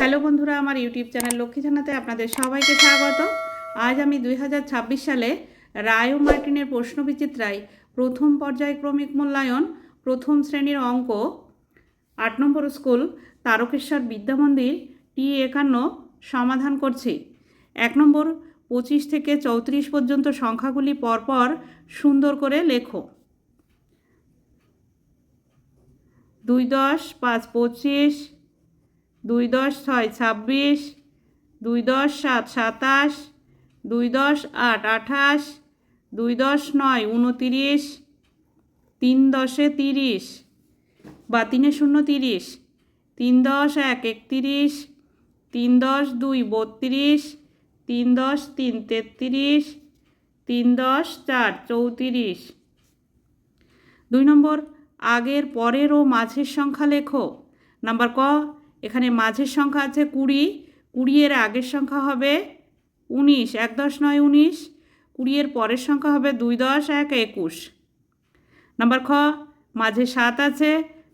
Hello বন্ধুরা, আমার YouTube channel Lakshmi জানাতে আপনাদের সবাইকে স্বাগত। আজ আমি 2026 সালে রায় ও মার্টিনের প্রশ্নবিচিত্রায় প্রথম পর্যায়ক্রমিক মূল্যায়ন প্রথম শ্রেণীর অঙ্ক 8 নম্বর স্কুল তারকেশ্বর বিদ্যামন্দির T51 সমাধান করছি। 1 নম্বর 25 থেকে 34 পর্যন্ত সংখ্যাগুলি পরপর সুন্দর করে লেখো। 2 10 5 25, 2 10 6 26, 2 10 7 27, 2 10 8 28, 2 10 9 29, 3 10 30 বা 3 0 30, 3 10 1 31, 3 10 2 32, 3 10 3 33, 3 10 4 34। 2 নম্বর আগের পরের ও মাঝের সংখ্যা লেখো। নাম্বার ক, এখানে মাঝের সংখ্যা আছে 20, 20 এর আগের সংখ্যা হবে 19, 1 10 9 19, 20 এর পরের সংখ্যা হবে 2 10 1 21। নাম্বার খ, মাঝে 7 আছে,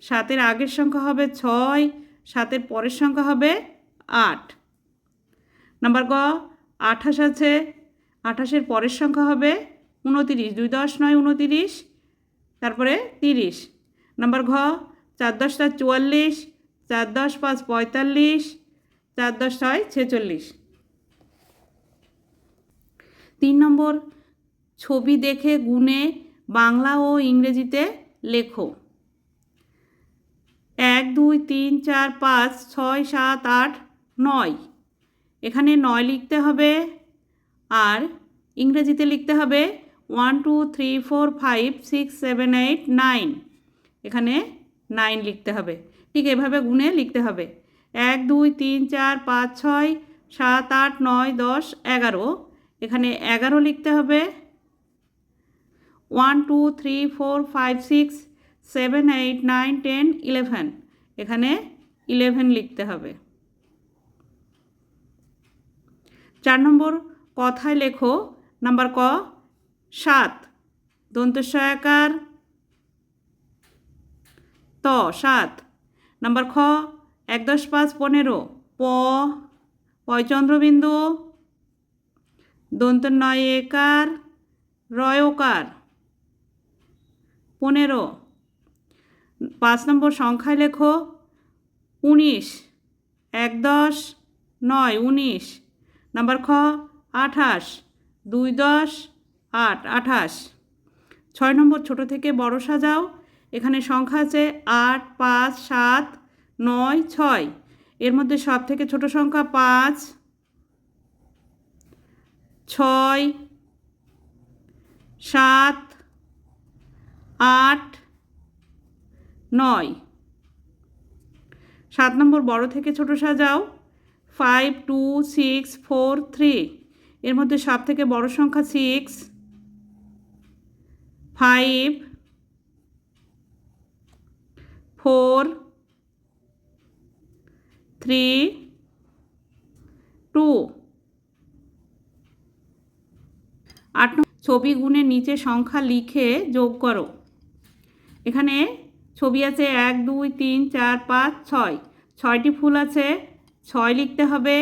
7 এর আগের সংখ্যা হবে 6, 7 এর পরের সংখ্যা হবে 8। নাম্বার গ, 28 আছে, 28 এর পরের সংখ্যা হবে 29, 2 10 9 29, তারপরে 30। নাম্বার ঘ, 4 10 4 44, 4 10 5 45, 4 10 6 46। 3 নম্বর ছবি দেখে গুণে বাংলা ও ইংরেজিতে লেখো। 1 2 3 4 5 6 7 8 9, এখানে 9 লিখতে হবে আর ইংরেজিতে লিখতে হবে 1 2 3 4 5 6 7 8 9, এখানে 9 লিখতে হবে। ঠিক এভাবে গুণে লিখতে হবে। 1 2 3 4 5 6 7 8 9 10 11, এখানে 11 লিখতে হবে। 1 2 3 4 5 6 7 8 9 10 11, এখানে 11 লিখতে হবে। 4 নম্বর কথায় লেখো। নাম্বার ক, 7 দন্তস্ব একার ত 7। নাম্বার খ, 1 10 5 15 প পয়চন্দ্রবিন্দু দন্ত নয় একার রয়কার 15। 5 নম্বর সংখ্যায় লেখো। 19 1 10 9 19। নাম্বার খ, 28 2 10 8 28। 6 নম্বর ছোট থেকে বড় সাজাও। এখানে সংখ্যা আছে 8 5 7 9 6, এর মধ্যে সব থেকে ছোট সংখ্যা 5 6 7 8 9। 7 নম্বর বড় থেকে ছোট সাজাও। 5 2 6 4 3, এর মধ্যে সব থেকে বড় সংখ্যা 6 5 4 3 2। 8 ছবি গুণে নিচে সংখ্যা লিখে যোগ করো। এখানে ছবি আছে 1 2 3 4 5 6, 6টি ফুল আছে, 6 লিখতে হবে।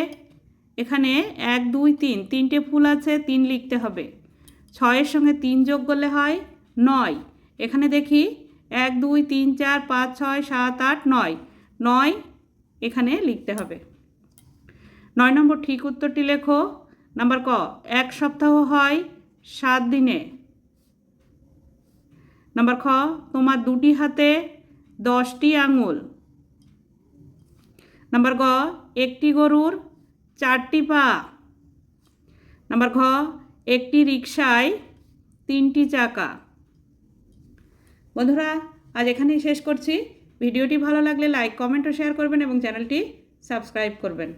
এখানে 1 2 3, 3টে ফুল আছে, 3 লিখতে হবে। 6-এর সঙ্গে 3 যোগ করলে হয় 9। এখানে দেখি 1 2 3 4 5 6 7 8 9, 9 এখানে লিখতে হবে। 9 নম্বর ঠিক উত্তরটি লেখো। নাম্বার ক, 1 সপ্তাহ হয় 7 দিনে। নাম্বার খ, তোমার 2টি হাতে 10টি আঙুল। নাম্বার গ, একটি গরুর 4টি পা। নাম্বার ঘ, একটি রিকশায় 3টি চাকা। বন্ধুরা, আজ এখানেই শেষ করছি। ভিডিওটি ভালো লাগলে লাইক কমেন্ট ও শেয়ার করবেন এবং চ্যানেলটি সাবস্ক্রাইব করবেন।